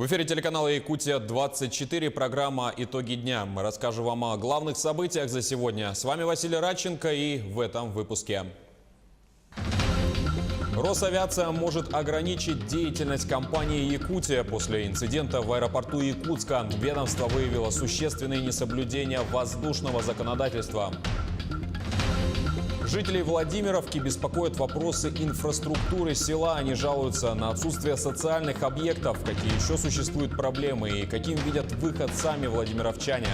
В эфире телеканала «Якутия-24», программа «Итоги дня». Мы расскажем вам о главных событиях за сегодня. С вами Василий Радченко и в этом выпуске. Росавиация может ограничить деятельность компании «Якутия». После инцидента в аэропорту Якутска ведомство выявило существенные несоблюдения воздушного законодательства. Жителей Владимировки беспокоят вопросы инфраструктуры села. Они жалуются на отсутствие социальных объектов. Какие еще существуют проблемы и каким видят выход сами владимировчане.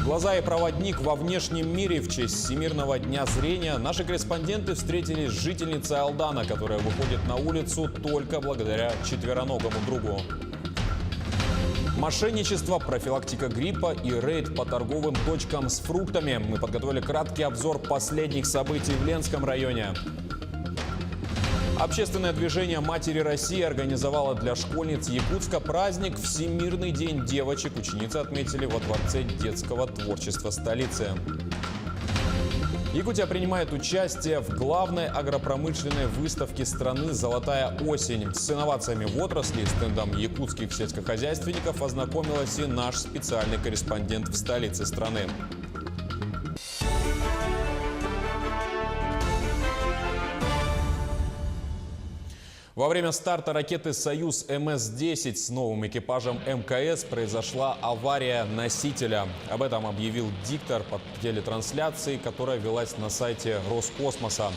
Глаза и проводник во внешнем мире. В честь Всемирного дня зрения наши корреспонденты встретились с жительницей Алдана, которая выходит на улицу только благодаря четвероногому другу. Мошенничество, профилактика гриппа и рейд по торговым точкам с фруктами. Мы подготовили краткий обзор последних событий в Ленском районе. Общественное движение «Матери России» организовало для школьниц Якутска праздник «Всемирный день девочек». Ученицы отметили во Дворце детского творчества столицы. Якутия принимает участие в главной агропромышленной выставке страны «Золотая осень». С инновациями в отрасли и стендом якутских сельскохозяйственников ознакомилась и наш специальный корреспондент в столице страны. Во время старта ракеты «Союз МС-10» с новым экипажем МКС произошла авария носителя. Об этом объявил диктор по телетрансляции, которая велась на сайте Роскосмоса.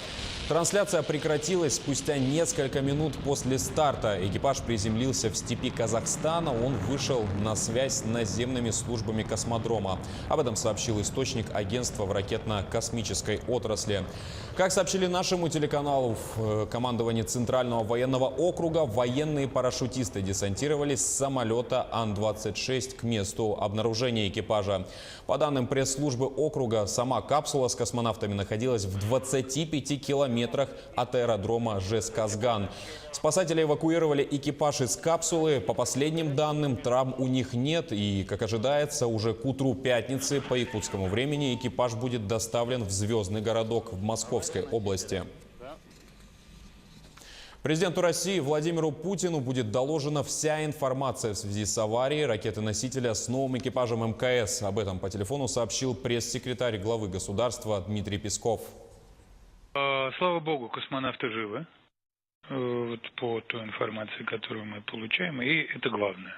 Трансляция прекратилась спустя несколько минут после старта. Экипаж приземлился в степи Казахстана. Он вышел на связь с наземными службами космодрома. Об этом сообщил источник агентства в ракетно-космической отрасли. Как сообщили нашему телеканалу, в командовании Центрального военного округа военные парашютисты десантировались с самолета Ан-26 к месту обнаружения экипажа. По данным пресс-службы округа, сама капсула с космонавтами находилась в 25 километрах от аэродрома Жесказган. Спасатели эвакуировали экипаж из капсулы. По последним данным, травм у них нет. И, как ожидается, уже к утру пятницы по якутскому времени экипаж будет доставлен в Звездный городок в Московской области. Президенту России Владимиру Путину будет доложена вся информация в связи с аварией ракеты-носителя с новым экипажем МКС. Об этом по телефону сообщил пресс-секретарь главы государства Дмитрий Песков. Слава богу, космонавты живы. Вот по той информации, которую мы получаем, и это главное.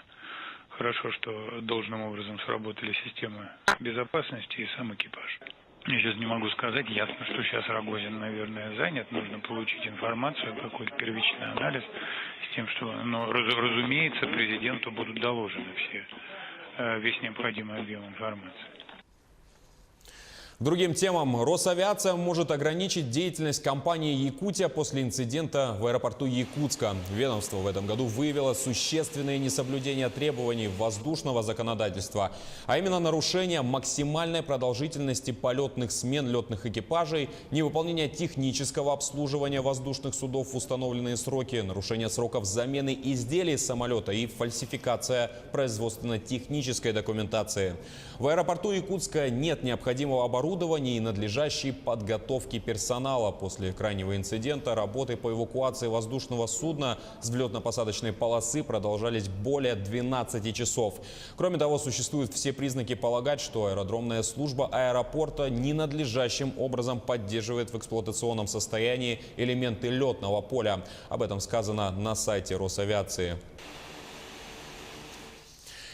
Хорошо, что должным образом сработали системы безопасности и сам экипаж. Я сейчас не могу сказать, ясно, что сейчас Рогозин, наверное, занят, нужно получить информацию, какой-то первичный анализ, с тем, что, разумеется, президенту будут доложены весь необходимый объем информации. К другим темам. Росавиация может ограничить деятельность компании «Якутия» после инцидента в аэропорту Якутска. Ведомство в этом году выявило существенные несоблюдения требований воздушного законодательства, а именно нарушение максимальной продолжительности полетных смен летных экипажей, невыполнение технического обслуживания воздушных судов в установленные сроки, нарушение сроков замены изделий самолета и фальсификация производственно-технической документации. В аэропорту Якутска нет необходимого оборудования и надлежащей подготовки персонала. После крайнего инцидента работы по эвакуации воздушного судна с взлетно-посадочной полосы продолжались более 12 часов. Кроме того, существуют все признаки полагать, что аэродромная служба аэропорта ненадлежащим образом поддерживает в эксплуатационном состоянии элементы летного поля. Об этом сказано на сайте Росавиации.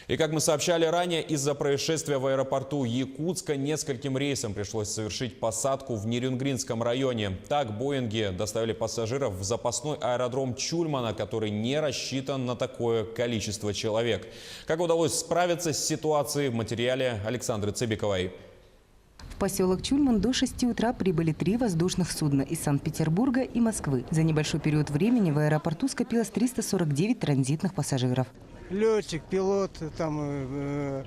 И как мы сообщали ранее, из-за происшествия в аэропорту Якутска нескольким рейсам пришлось совершить посадку в Нерюнгринском районе. Так, Боинги доставили пассажиров в запасной аэродром Чульмана, который не рассчитан на такое количество человек. Как удалось справиться с ситуацией, в материале Александры Цыбиковой. В поселок Чульман до 6 утра прибыли 3 воздушных судна из Санкт-Петербурга и Москвы. За небольшой период времени в аэропорту скопилось 349 транзитных пассажиров. Летчик, пилот, там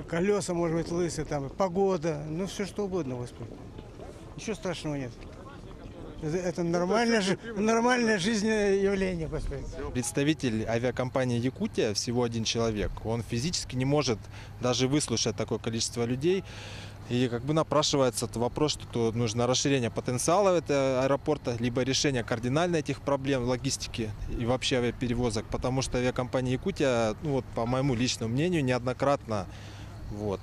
колеса, может быть, лысые, там погода, ну все что угодно, Господи. Ничего страшного нет. Это нормальное жизненное явление. Представитель авиакомпании «Якутия» всего один человек. Он физически не может даже выслушать такое количество людей. И напрашивается вопрос, что нужно расширение потенциала этого аэропорта, либо решение кардинально этих проблем логистики и вообще авиаперевозок. Потому что авиакомпания «Якутия», по моему личному мнению, неоднократно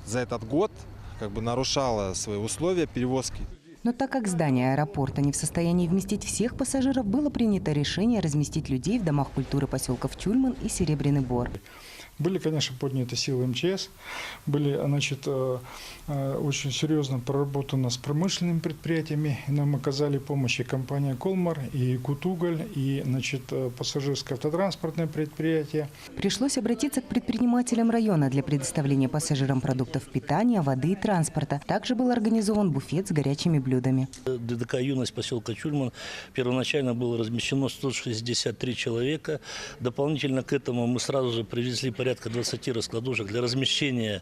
за этот год нарушала свои условия перевозки. Но так как здание аэропорта не в состоянии вместить всех пассажиров, было принято решение разместить людей в домах культуры поселков Чульман и Серебряный Бор. Были, конечно, подняты силы МЧС, были, очень серьезно проработано с промышленными предприятиями. Нам оказали помощь и компания «Колмар», и «Кутуголь», и, пассажирское автотранспортное предприятие. Пришлось обратиться к предпринимателям района для предоставления пассажирам продуктов питания, воды и транспорта. Также был организован буфет с горячими блюдами. ДДК «Юность» поселка Чульман первоначально было размещено 163 человека. Дополнительно к этому мы сразу же привезли порядка 20 раскладушек для размещения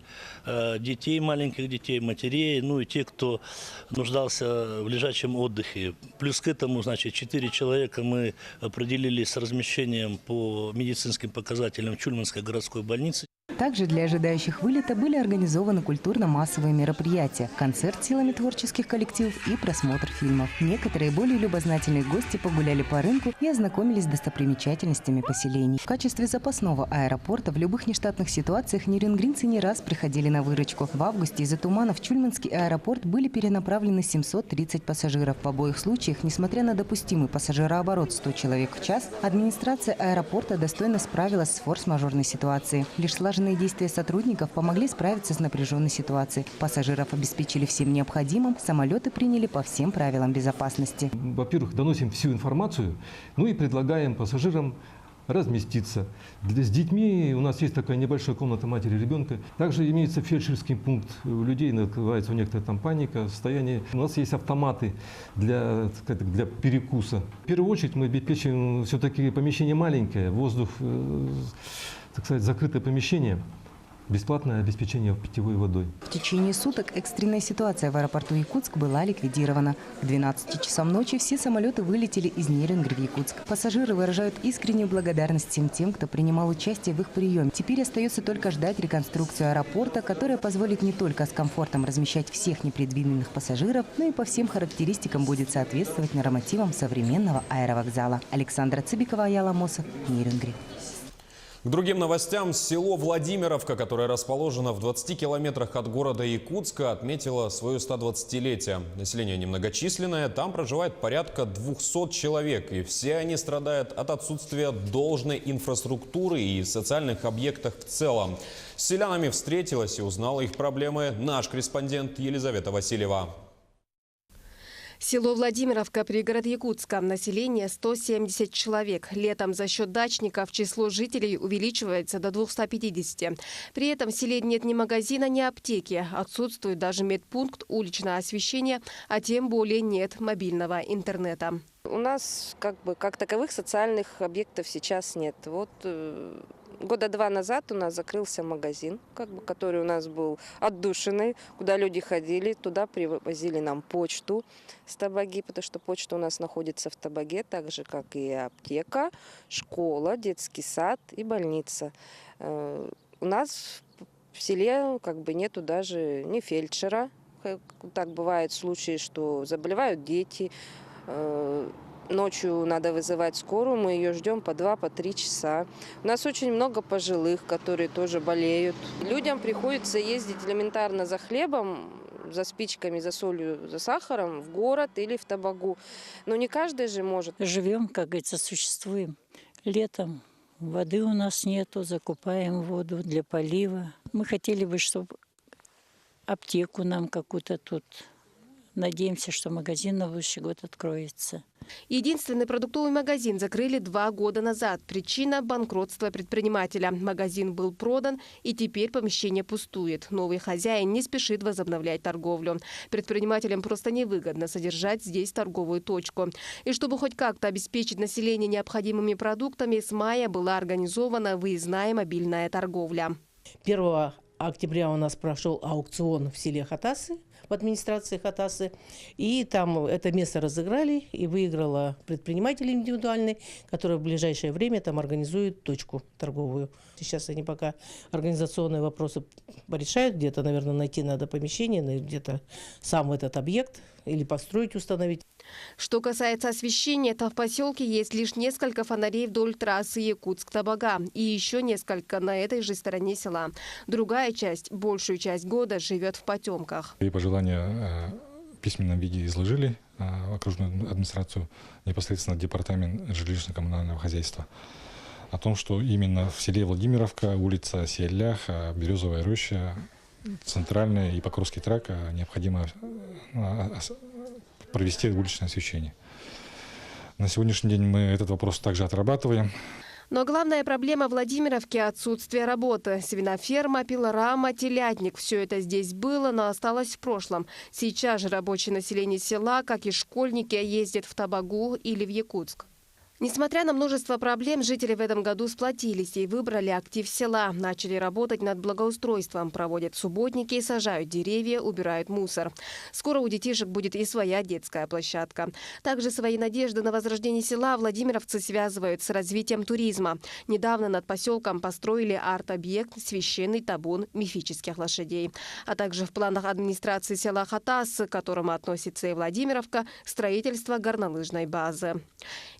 детей, маленьких детей, матерей, и тех, кто нуждался в лежачем отдыхе. Плюс к этому, 4 человека мы определили с размещением по медицинским показателям в Чульманской городской больнице. Также для ожидающих вылета были организованы культурно-массовые мероприятия, концерт силами творческих коллективов и просмотр фильмов. Некоторые более любознательные гости погуляли по рынку и ознакомились с достопримечательностями поселений. В качестве запасного аэропорта в любых нештатных ситуациях нерюнгринцы не раз приходили на выручку. В августе из-за тумана в Чульманский аэропорт были перенаправлены 730 пассажиров. В обоих случаях, несмотря на допустимый пассажирооборот 100 человек в час, администрация аэропорта достойно справилась с форс-мажорной ситуацией. Лишь слаженные действия сотрудников помогли справиться с напряженной ситуацией. Пассажиров обеспечили всем необходимым, самолеты приняли по всем правилам безопасности. Во-первых, доносим всю информацию, и предлагаем пассажирам разместиться. С детьми у нас есть такая небольшая комната матери и ребенка. Также имеется фельдшерский пункт. У людей открывается у некоторых паника, состояние. У нас есть автоматы для перекуса. В первую очередь мы обеспечиваем все-таки помещение маленькое, воздух, закрытое помещение. Бесплатное обеспечение питьевой водой. В течение суток экстренная ситуация в аэропорту Якутск была ликвидирована. К 12 часам ночи все самолеты вылетели из Нерюнгри в Якутск. Пассажиры выражают искреннюю благодарность всем тем, кто принимал участие в их приеме. Теперь остается только ждать реконструкцию аэропорта, которая позволит не только с комфортом размещать всех непредвиденных пассажиров, но и по всем характеристикам будет соответствовать нормативам современного аэровокзала. Александра Цыбикова, Аял Амосов, Нерюнгри. К другим новостям. Село Владимировка, которое расположено в 20 километрах от города Якутска, отметило свое 120-летие. Население немногочисленное, там проживает порядка 200 человек. И все они страдают от отсутствия должной инфраструктуры и социальных объектов в целом. С селянами встретилась и узнала их проблемы наш корреспондент Елизавета Васильева. Село Владимировка, пригород Якутска. Население 170 человек. Летом за счет дачников число жителей увеличивается до 250. При этом в селе нет ни магазина, ни аптеки. Отсутствует даже медпункт, уличное освещение, а тем более нет мобильного интернета. У нас как таковых социальных объектов сейчас нет. Года 2 назад у нас закрылся магазин, который у нас был отдушиной, куда люди ходили, туда привозили нам почту с Табаги, потому что почта у нас находится в Табаге, так же как и аптека, школа, детский сад и больница. У нас в селе нету даже ни фельдшера. Так бывают случаи, что заболевают дети. Ночью надо вызывать скорую, мы ее ждем по 2-3 часа. У нас очень много пожилых, которые тоже болеют. Людям приходится ездить элементарно за хлебом, за спичками, за солью, за сахаром в город или в Табагу. Но не каждый же может. Живем, как говорится, существуем. Летом воды у нас нету, закупаем воду для полива. Мы хотели бы, чтобы аптеку нам какую-то тут. Надеемся, что магазин на будущий год откроется. Единственный продуктовый магазин закрыли 2 года назад. Причина – банкротства предпринимателя. Магазин был продан, и теперь помещение пустует. Новый хозяин не спешит возобновлять торговлю. Предпринимателям просто невыгодно содержать здесь торговую точку. И чтобы хоть как-то обеспечить население необходимыми продуктами, с мая была организована выездная мобильная торговля. 1 октября у нас прошел аукцион в селе Хатасы в администрации Хатасы. И там это место разыграли, и выиграла предприниматель индивидуальный, который в ближайшее время там организует точку торговую. Сейчас они пока организационные вопросы порешают, где-то, наверное, найти надо помещение, где-то сам этот объект или построить, установить. Что касается освещения, то в поселке есть лишь несколько фонарей вдоль трассы Якутск-Табага и еще несколько на этой же стороне села. Другая часть, большую часть года, живет в потемках. И пожелания в письменном виде изложили в окружную администрацию, непосредственно департамент жилищно-коммунального хозяйства, о том, что именно в селе Владимировка, улица Селях, Березовая роща, Центральная и Покровский тракт необходимо провести уличное освещение. На сегодняшний день мы этот вопрос также отрабатываем. Но главная проблема Владимировки – отсутствие работы. Свиноферма, пилорама, телятник – все это здесь было, но осталось в прошлом. Сейчас же рабочее население села, как и школьники, ездят в Табагу или в Якутск. Несмотря на множество проблем, жители в этом году сплотились и выбрали актив села. Начали работать над благоустройством, проводят субботники, сажают деревья, убирают мусор. Скоро у детишек будет и своя детская площадка. Также свои надежды на возрождение села владимировцы связывают с развитием туризма. Недавно над поселком построили арт-объект «Священный табун мифических лошадей». А также в планах администрации села Хатас, к которому относится и Владимировка, строительство горнолыжной базы.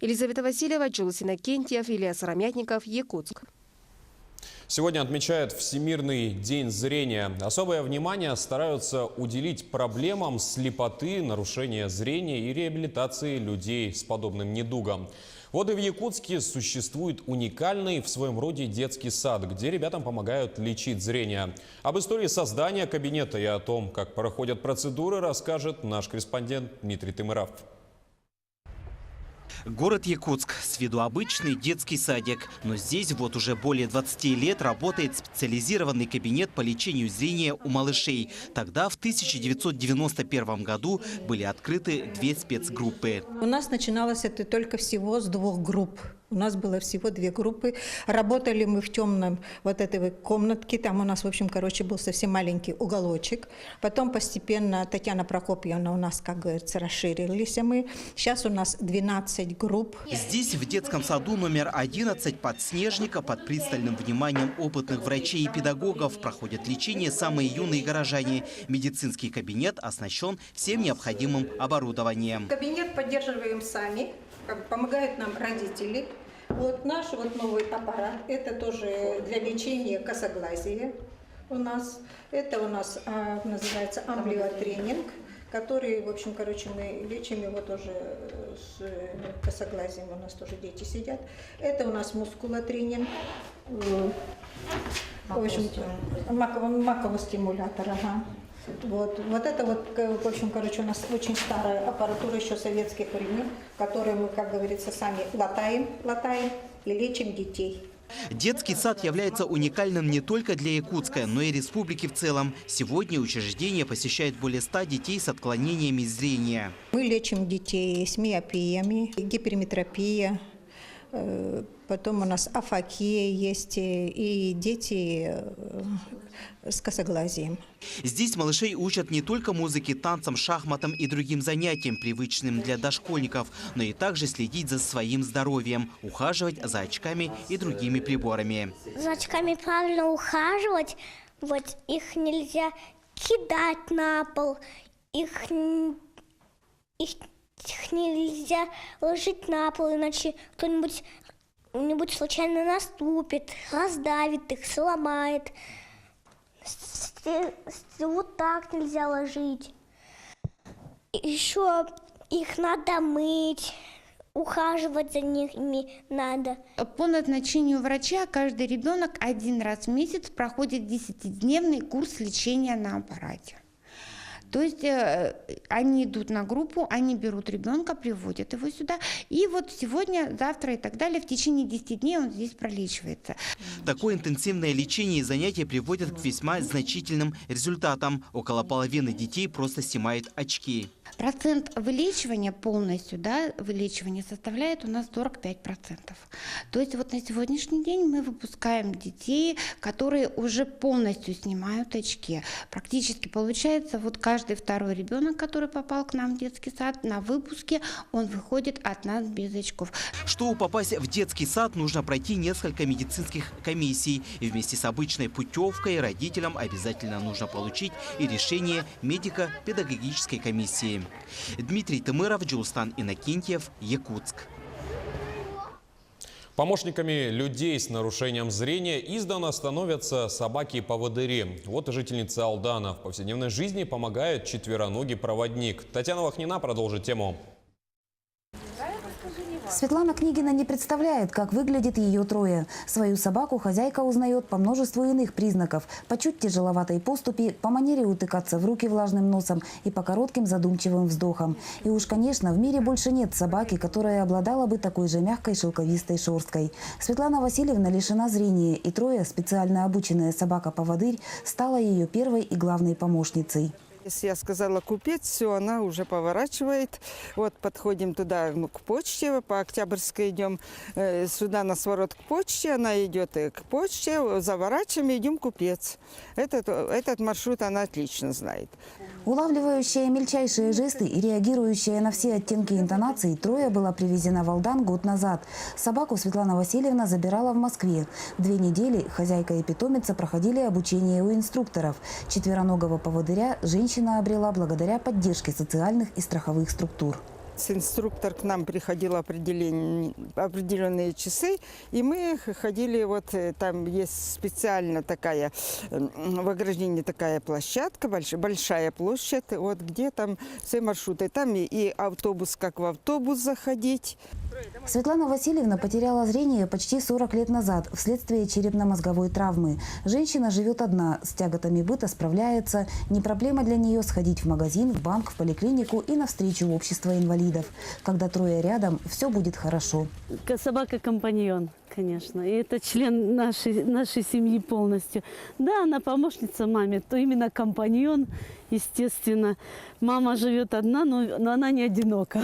Елизавета Васильева, Джулс Иннокентьев, Илья Сыромятников, Якутск. Сегодня отмечают Всемирный день зрения. Особое внимание стараются уделить проблемам слепоты, нарушения зрения и реабилитации людей с подобным недугом. Вот и в Якутске существует уникальный в своем роде детский сад, где ребятам помогают лечить зрение. Об истории создания кабинета и о том, как проходят процедуры, расскажет наш корреспондент Дмитрий Тымыров. Город Якутск. С виду обычный детский садик. Но здесь вот уже более 20 лет работает специализированный кабинет по лечению зрения у малышей. Тогда, в 1991 году, были открыты 2 спецгруппы. У нас начиналось это только всего с 2 групп. У нас было всего 2 группы. Работали мы в темном вот этой комнатке. Там у нас, в общем, был совсем маленький уголочек. Потом постепенно Татьяна Прокопьевна у нас, как говорится, расширились мы. Сейчас у нас 12 групп. Здесь, в детском саду номер 11 подснежника, под пристальным вниманием опытных врачей и педагогов проходят лечение самые юные горожане. Медицинский кабинет оснащен всем необходимым оборудованием. Кабинет поддерживаем сами. Помогают нам родители. Вот наш новый аппарат, это тоже для лечения косоглазия у нас. Это у нас называется амблиотренинг, который, в общем, мы лечим его тоже с косоглазием. У нас тоже дети сидят. Это у нас мускулотренинг. В общем, маковый стимулятор. Ага. Вот это в общем, у нас очень старая аппаратура еще советских времен, которую мы, как говорится, сами латаем и лечим детей. Детский сад является уникальным не только для Якутска, но и республики в целом. Сегодня учреждение посещает более 100 детей с отклонениями зрения. Мы лечим детей с миопиями, гиперметропия. Потом у нас афакия есть и дети с косоглазием. Здесь малышей учат не только музыке, танцам, шахматам и другим занятиям, привычным для дошкольников, но и также следить за своим здоровьем, ухаживать за очками и другими приборами. За очками правильно ухаживать, их нельзя кидать на пол, их нельзя ложить на пол, иначе кто-нибудь случайно наступит, раздавит их, сломает. Вот так нельзя ложить. Еще их надо мыть, ухаживать за ними надо. По назначению врача каждый ребенок 1 раз в месяц проходит 10-дневный курс лечения на аппарате. То есть они идут на группу, они берут ребенка, приводят его сюда. И вот сегодня, завтра и так далее, в течение 10 дней он здесь пролечивается. Такое интенсивное лечение и занятия приводят к весьма значительным результатам. Около половины детей просто снимает очки. Процент вылечивания полностью, вылечивания составляет у нас 45%. То есть вот на сегодняшний день мы выпускаем детей, которые уже полностью снимают очки. Практически получается, каждый каждый второй ребенок, который попал к нам в детский сад, на выпуске он выходит от нас без очков. Чтобы попасть в детский сад, нужно пройти несколько медицинских комиссий. И вместе с обычной путевкой родителям обязательно нужно получить и решение медико-педагогической комиссии. Дмитрий Тымыров, Джулстан Иннокентьев, Якутск. Помощниками людей с нарушением зрения издавна становятся собаки-поводыри. Вот и жительница Алдана. В повседневной жизни помогает четвероногий проводник. Татьяна Вахнина продолжит тему. Светлана Книгина не представляет, как выглядит ее трое. Свою собаку хозяйка узнает по множеству иных признаков. По чуть тяжеловатой поступи, по манере утыкаться в руки влажным носом и по коротким задумчивым вздохам. И уж, конечно, в мире больше нет собаки, которая обладала бы такой же мягкой шелковистой шерсткой. Светлана Васильевна лишена зрения, и трое, специально обученная собака-поводырь, стала ее первой и главной помощницей. Если я сказала купец, все, она уже поворачивает. Вот подходим туда к почте, по Октябрьской идем, сюда на сворот к почте, она идет к почте, заворачиваем, идем купец. Этот маршрут она отлично знает. Улавливающая мельчайшие жесты и реагирующая на все оттенки интонаций, Троя была привезена в Алдан год назад. Собаку Светлана Васильевна забирала в Москве. 2 недели хозяйка и питомица проходили обучение у инструкторов. Четвероногого поводыря женщина обрела благодаря поддержке социальных и страховых структур. Инструктор к нам приходил определенные часы, и мы ходили, вот там есть специально такая, в ограждении такая площадка, большая площадь, вот где там все маршруты. Там и автобус, как в автобус заходить. Светлана Васильевна потеряла зрение почти 40 лет назад вследствие черепно-мозговой травмы. Женщина живет одна, с тяготами быта справляется. Не проблема для нее сходить в магазин, в банк, в поликлинику и навстречу общества инвалидов. Когда трое рядом, все будет хорошо. Собака-компаньон, конечно. И это член нашей семьи полностью. Да, она помощница маме, то именно компаньон, естественно. Мама живет одна, но она не одинока.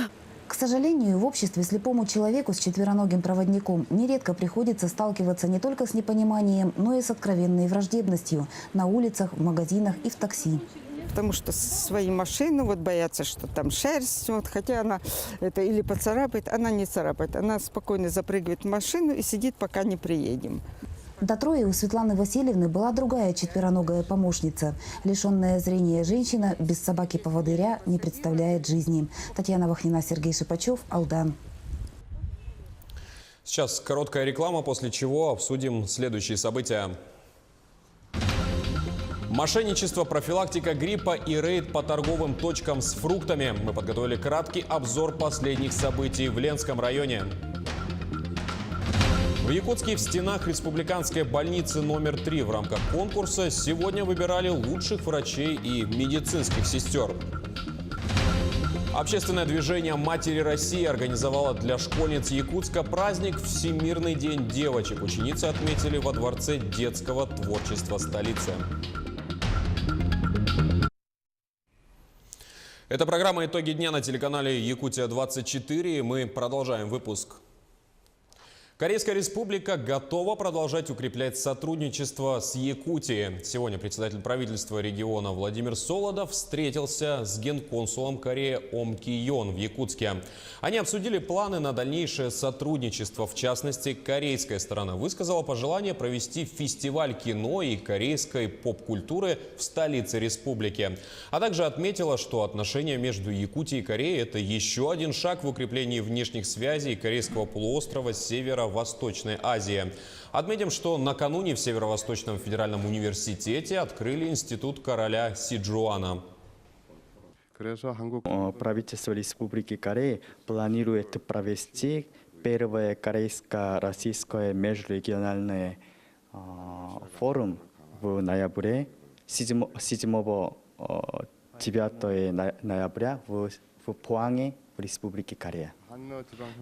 К сожалению, в обществе слепому человеку с четвероногим проводником нередко приходится сталкиваться не только с непониманием, но и с откровенной враждебностью на улицах, в магазинах и в такси. Потому что свои машины вот боятся, что там шерсть, вот, хотя она это или поцарапает, она не царапает. Она спокойно запрыгивает в машину и сидит, пока не приедем. До Трои у Светланы Васильевны была другая четвероногая помощница. Лишенная зрения женщина без собаки-поводыря не представляет жизни. Татьяна Вахнина, Сергей Шипачев, Алдан. Сейчас короткая реклама, после чего обсудим следующие события. Мошенничество, профилактика гриппа и рейд по торговым точкам с фруктами. Мы подготовили краткий обзор последних событий в Ленском районе. В Якутске в стенах республиканской больницы номер 3 в рамках конкурса сегодня выбирали лучших врачей и медицинских сестер. Общественное движение «Матери России» организовало для школьниц Якутска праздник «Всемирный день девочек». Ученицы отметили во Дворце детского творчества столицы. Это программа «Итоги дня» на телеканале «Якутия-24». Мы продолжаем выпуск. Корейская республика готова продолжать укреплять сотрудничество с Якутией. Сегодня председатель правительства региона Владимир Солодов встретился с генконсулом Кореи Ом Ки Йон в Якутске. Они обсудили планы на дальнейшее сотрудничество. В частности, корейская сторона высказала пожелание провести фестиваль кино и корейской поп-культуры в столице республики. А также отметила, что отношения между Якутией и Кореей – это еще один шаг в укреплении внешних связей Корейского полуострова с Северо-Восточной Азии. Отметим, что накануне в Северо-Восточном федеральном университете открыли институт короля Сиджуана. Правительство Республики Корея планирует провести первый корейско-российский межрегиональный форум в ноябре, 7-9 ноября в Поанге, в Республике Корея.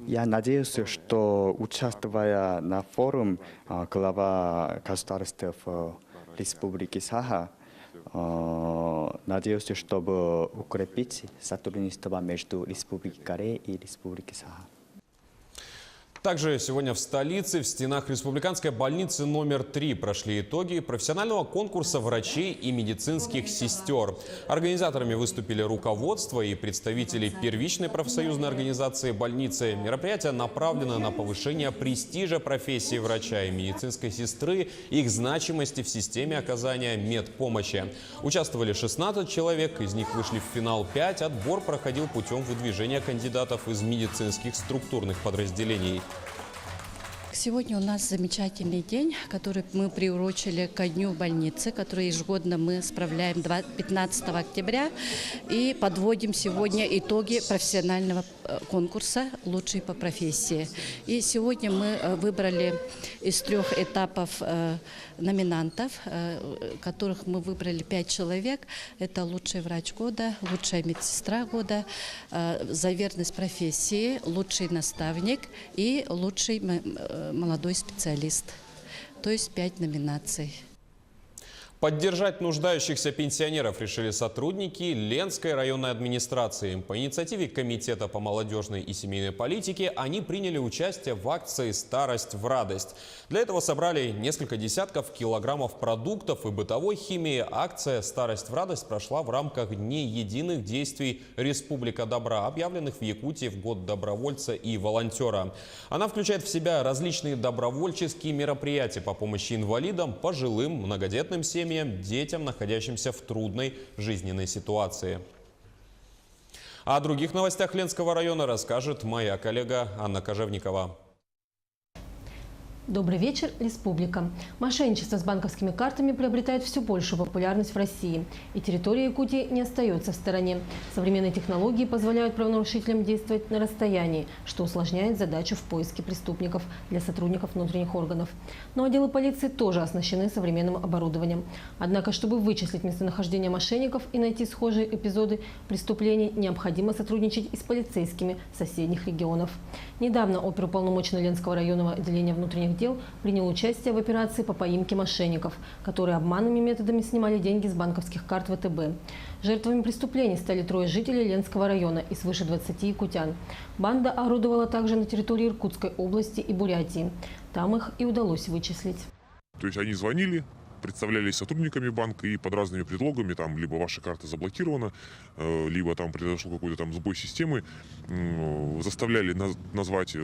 Я надеюсь, что, участвуя на форуме, глава государства Республики Саха, надеюсь, чтобы укрепить сотрудничество между Республикой Корея и Республикой Саха. Также сегодня в столице, в стенах Республиканской больницы номер 3 прошли итоги профессионального конкурса врачей и медицинских сестер. Организаторами выступили руководство и представители первичной профсоюзной организации больницы. Мероприятие направлено на повышение престижа профессии врача и медицинской сестры, их значимости в системе оказания медпомощи. Участвовали 16 человек, из них вышли в финал 5. Отбор проходил путем выдвижения кандидатов из медицинских структурных подразделений. Сегодня у нас замечательный день, который мы приурочили ко дню больницы, который ежегодно мы справляем 15 октября. И подводим сегодня итоги профессионального конкурса «Лучший по профессии». И сегодня мы выбрали из 3 этапов номинантов, которых мы выбрали 5 человек. Это лучший врач года, лучшая медсестра года, за верность профессии, лучший наставник и лучший молодой специалист. То есть 5 номинаций. Поддержать нуждающихся пенсионеров решили сотрудники Ленской районной администрации. По инициативе Комитета по молодежной и семейной политике они приняли участие в акции «Старость в радость». Для этого собрали несколько десятков килограммов продуктов и бытовой химии. Акция «Старость в радость» прошла в рамках Дней единых действий «Республика добра», объявленных в Якутии в год добровольца и волонтера. Она включает в себя различные добровольческие мероприятия по помощи инвалидам, пожилым, многодетным семьям, детям, находящимся в трудной жизненной ситуации. О других новостях Ленского района расскажет моя коллега Анна Кожевникова. Добрый вечер, Республика. Мошенничество с банковскими картами приобретает все большую популярность в России. И территория Якутии не остается в стороне. Современные технологии позволяют правонарушителям действовать на расстоянии, что усложняет задачу в поиске преступников для сотрудников внутренних органов. Но отделы полиции тоже оснащены современным оборудованием. Однако, чтобы вычислить местонахождение мошенников и найти схожие эпизоды преступлений, необходимо сотрудничать и с полицейскими соседних регионов. Недавно оперуполномоченный Ленского районного отделения внутренних дел принял участие в операции по поимке мошенников, которые обманными методами снимали деньги с банковских карт ВТБ. Жертвами преступлений стали 3 жителей Ленского района и свыше 20 якутян. Банда орудовала также на территории Иркутской области и Бурятии. Там их и удалось вычислить. То есть они звонили, представлялись сотрудниками банка и под разными предлогами, там либо ваша карта заблокирована, либо там произошел какой-то там сбой системы, заставляли назвать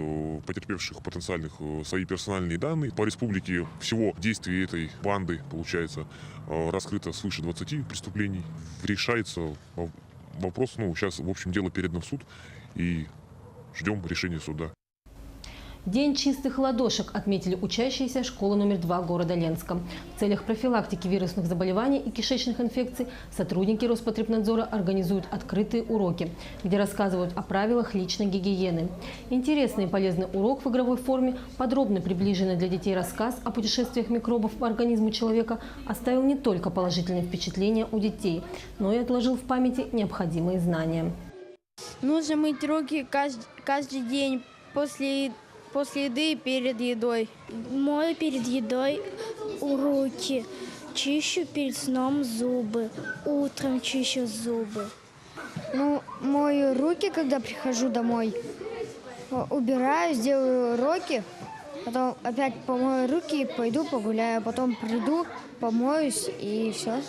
потерпевших потенциальных свои персональные данные. По республике всего действий этой банды, получается, раскрыто свыше 20 преступлений. Решается вопрос, сейчас, в общем, дело передано в суд и ждем решения суда. День чистых ладошек отметили учащиеся школы номер 2 города Ленска. В целях профилактики вирусных заболеваний и кишечных инфекций сотрудники Роспотребнадзора организуют открытые уроки, где рассказывают о правилах личной гигиены. Интересный и полезный урок в игровой форме, подробно приближенный для детей рассказ о путешествиях микробов по организму человека оставил не только положительные впечатления у детей, но и отложил в памяти необходимые знания. Нужно мыть руки каждый день после еды и перед едой. Мою перед едой руки, чищу перед сном зубы, утром чищу зубы. Мою руки, когда прихожу домой, убираю, сделаю уроки, потом опять помою руки, пойду погуляю, потом приду, помоюсь и все.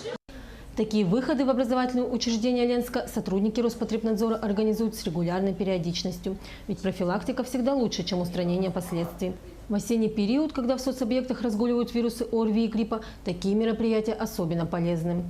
Такие выходы в образовательные учреждения Ленска сотрудники Роспотребнадзора организуют с регулярной периодичностью. Ведь профилактика всегда лучше, чем устранение последствий. В осенний период, когда в соцобъектах разгуливают вирусы ОРВИ и гриппа, такие мероприятия особенно полезны.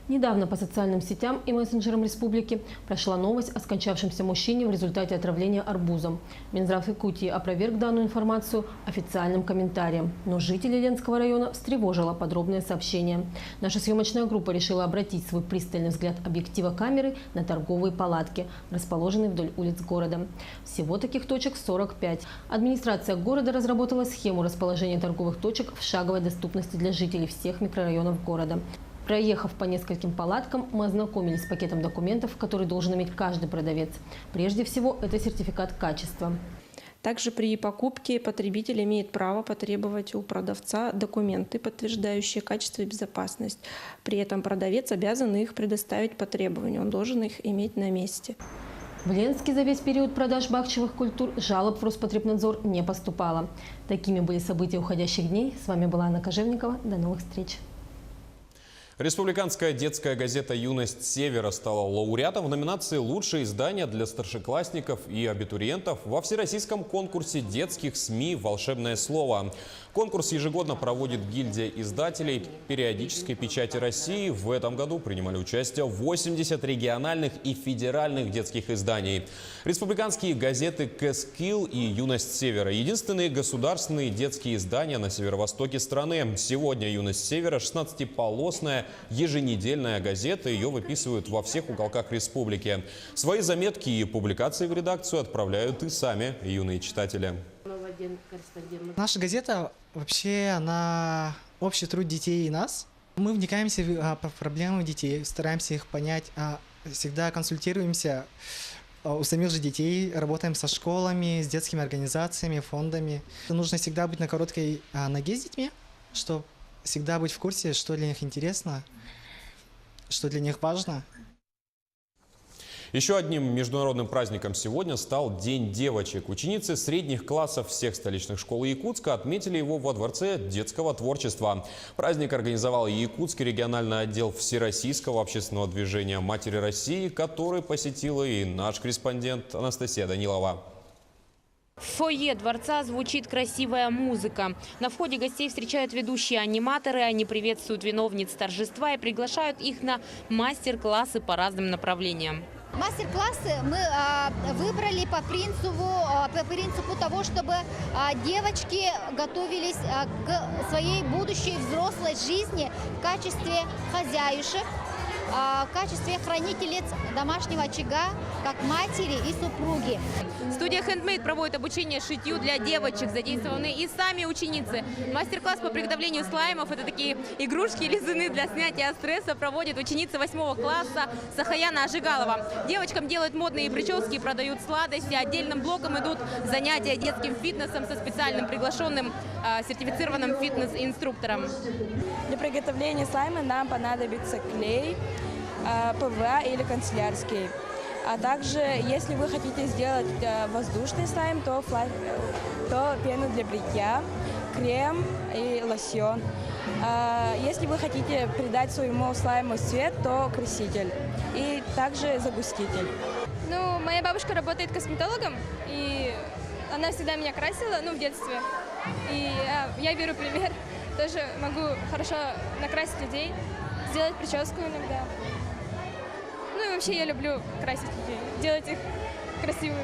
Недавно по социальным сетям и мессенджерам республики прошла новость о скончавшемся мужчине в результате отравления арбузом. Минздрав Якутии опроверг данную информацию официальным комментарием. Но жителей Ленского района встревожило подробное сообщение. Наша съемочная группа решила обратить свой пристальный взгляд объектива камеры на торговые палатки, расположенные вдоль улиц города. Всего таких точек 45. Администрация города разработала схему расположения торговых точек в шаговой доступности для жителей всех микрорайонов города. Проехав по нескольким палаткам, мы ознакомились с пакетом документов, который должен иметь каждый продавец. Прежде всего, это сертификат качества. Также при покупке потребитель имеет право потребовать у продавца документы, подтверждающие качество и безопасность. При этом продавец обязан их предоставить по требованию, он должен их иметь на месте. В Ленске за весь период продаж бахчевых культур жалоб в Роспотребнадзор не поступало. Такими были события уходящих дней. С вами была Анна Кожевникова. До новых встреч. Республиканская детская газета «Юность Севера» стала лауреатом в номинации «Лучшее издание для старшеклассников и абитуриентов» во всероссийском конкурсе детских СМИ «Волшебное слово». Конкурс ежегодно проводит гильдия издателей периодической печати России. В этом году принимали участие 80 региональных и федеральных детских изданий. Республиканские газеты «Кэскил» и «Юность Севера» – единственные государственные детские издания на северо-востоке страны. Сегодня «Юность Севера» – 16-полосная еженедельная газета. Ее выписывают во всех уголках республики. Свои заметки и публикации в редакцию отправляют и сами юные читатели. Наша газета вообще, она общий труд детей и нас. Мы вникаемся в проблемы детей, стараемся их понять, всегда консультируемся у самих же детей, работаем со школами, с детскими организациями, фондами. Нужно всегда быть на короткой ноге с детьми, чтобы всегда быть в курсе, что для них интересно, что для них важно. Еще одним международным праздником сегодня стал День девочек. Ученицы средних классов всех столичных школ Якутска отметили его во Дворце детского творчества. Праздник организовал Якутский региональный отдел Всероссийского общественного движения «Матери России», который посетила и наш корреспондент Анастасия Данилова. В фойе дворца звучит красивая музыка. На входе гостей встречают ведущие аниматоры. Они приветствуют виновниц торжества и приглашают их на мастер-классы по разным направлениям. Мастер-классы мы выбрали по принципу того, чтобы девочки готовились к своей будущей взрослой жизни в качестве хозяюшек, в качестве хранительниц домашнего очага, как матери и супруги. Студия Handmade проводит обучение шитью для девочек. Задействованы и сами ученицы. Мастер-класс по приготовлению слаймов – это такие игрушки лизуны для снятия стресса, проводит ученица 8 класса Сахаяна Ажигалова. Девочкам делают модные прически, продают сладости. Отдельным блоком идут занятия детским фитнесом со специальным приглашенным сертифицированным фитнес-инструктором. Для приготовления слайма нам понадобится клей, ПВА или канцелярский. А также, если вы хотите сделать воздушный слайм, то пену для бритья, крем и лосьон. Если вы хотите придать своему слайму цвет, то краситель и также загуститель. Ну, моя бабушка работает косметологом, и она всегда меня красила, в детстве. И я беру пример, тоже могу хорошо накрасить людей, сделать прическу иногда. Ну и вообще я люблю красить людей, делать их красивыми.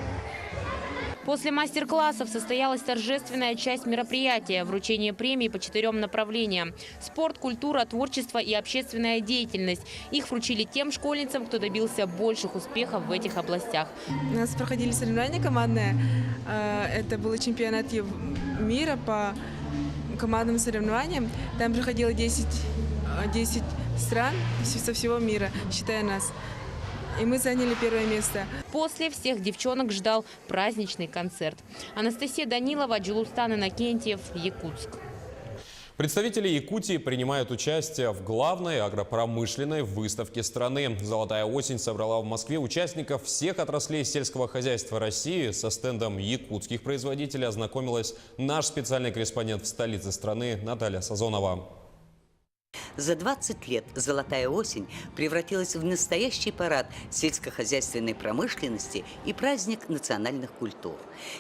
После мастер-классов состоялась торжественная часть мероприятия – вручение премий по 4 направлениям – спорт, культура, творчество и общественная деятельность. Их вручили тем школьницам, кто добился больших успехов в этих областях. У нас проходили соревнования командные. Это был чемпионат мира по командным соревнованиям. Там приходило 10 стран со всего мира, считая нас. И мы заняли 1 место. После всех девчонок ждал праздничный концерт. Анастасия Данилова, Джулустан Иннокентьев, Якутск. Представители Якутии принимают участие в главной агропромышленной выставке страны. «Золотая осень» собрала в Москве участников всех отраслей сельского хозяйства России. Со стендом якутских производителей ознакомилась наш специальный корреспондент в столице страны Наталья Сазонова. За 20 лет «Золотая осень» превратилась в настоящий парад сельскохозяйственной промышленности и праздник национальных культур.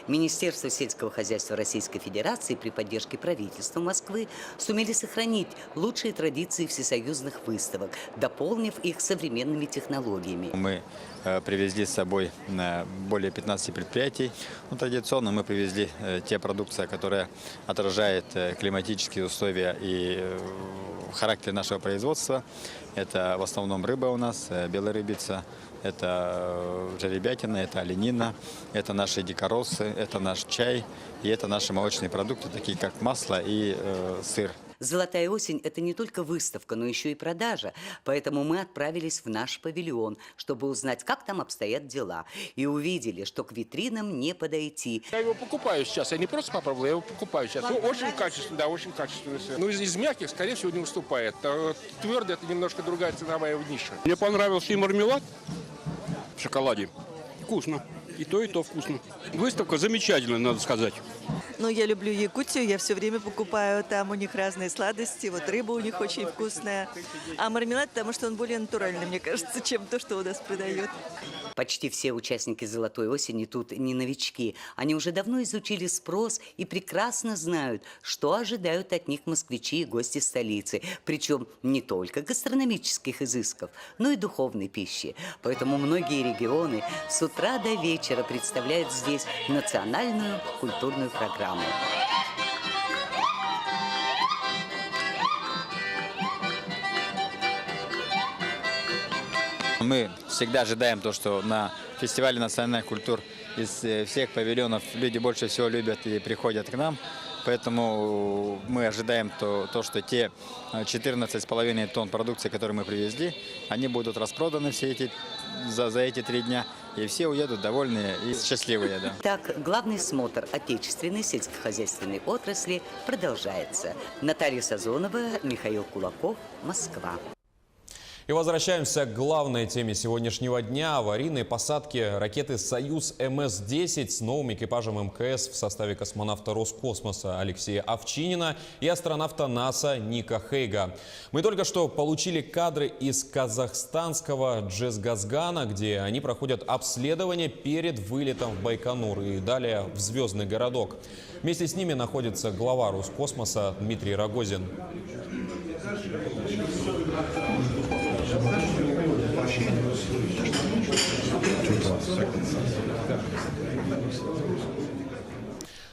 Министерство сельского хозяйства Российской Федерации при поддержке правительства Москвы сумели сохранить лучшие традиции всесоюзных выставок, дополнив их современными технологиями. Мы привезли с собой более 15 предприятий. Традиционно мы привезли те продукции, которые отражают климатические условия и характер нашего производства. Это в основном рыба у нас, белая рыбица, это жеребятина, это оленина, это наши дикоросы, это наш чай и это наши молочные продукты, такие как масло и сыр. «Золотая осень» – это не только выставка, но еще и продажа. Поэтому мы отправились в наш павильон, чтобы узнать, как там обстоят дела. И увидели, что к витринам не подойти. Я его покупаю сейчас. Я не просто попробовал, я его покупаю сейчас. Очень качественный, да, очень качественный сыр. Из мягких, скорее всего, не уступает. Твердый – это немножко другая ценовая ниша. Мне понравился и мармелад в шоколаде. вкусно. И то вкусно. Выставка замечательная, надо сказать. Ну, я люблю Якутию, я все время покупаю, там у них разные сладости, вот рыба у них очень вкусная. А мармелад, потому что он более натуральный, мне кажется, чем то, что у нас продают. Почти все участники «Золотой осени» тут не новички. Они уже давно изучили спрос и прекрасно знают, что ожидают от них москвичи и гости столицы. Причем не только гастрономических изысков, но и духовной пищи. Поэтому многие регионы с утра до вечера представляют здесь национальную культурную программу. Мы всегда ожидаем то, что на фестивале национальных культур из всех павильонов люди больше всего любят и приходят к нам. Поэтому мы ожидаем то, что те 14,5 тонн продукции, которые мы привезли, они будут распроданы за эти 3 дня. И все уедут довольные и счастливые. Да. Так, главный смотр отечественной сельскохозяйственной отрасли продолжается. Наталья Сазонова, Михаил Кулаков, Москва. И возвращаемся к главной теме сегодняшнего дня – аварийные посадки ракеты «Союз МС-10» с новым экипажем МКС в составе космонавта Роскосмоса Алексея Овчинина и астронавта НАСА Ника Хейга. Мы только что получили кадры из казахстанского Джезгазгана, где они проходят обследование перед вылетом в Байконур и далее в Звездный городок. Вместе с ними находится глава Роскосмоса Дмитрий Рогозин.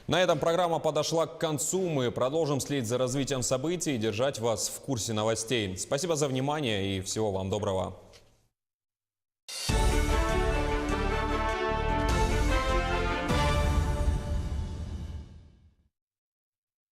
На этом программа подошла к концу. Мы продолжим следить за развитием событий и держать вас в курсе новостей. Спасибо за внимание и всего вам доброго.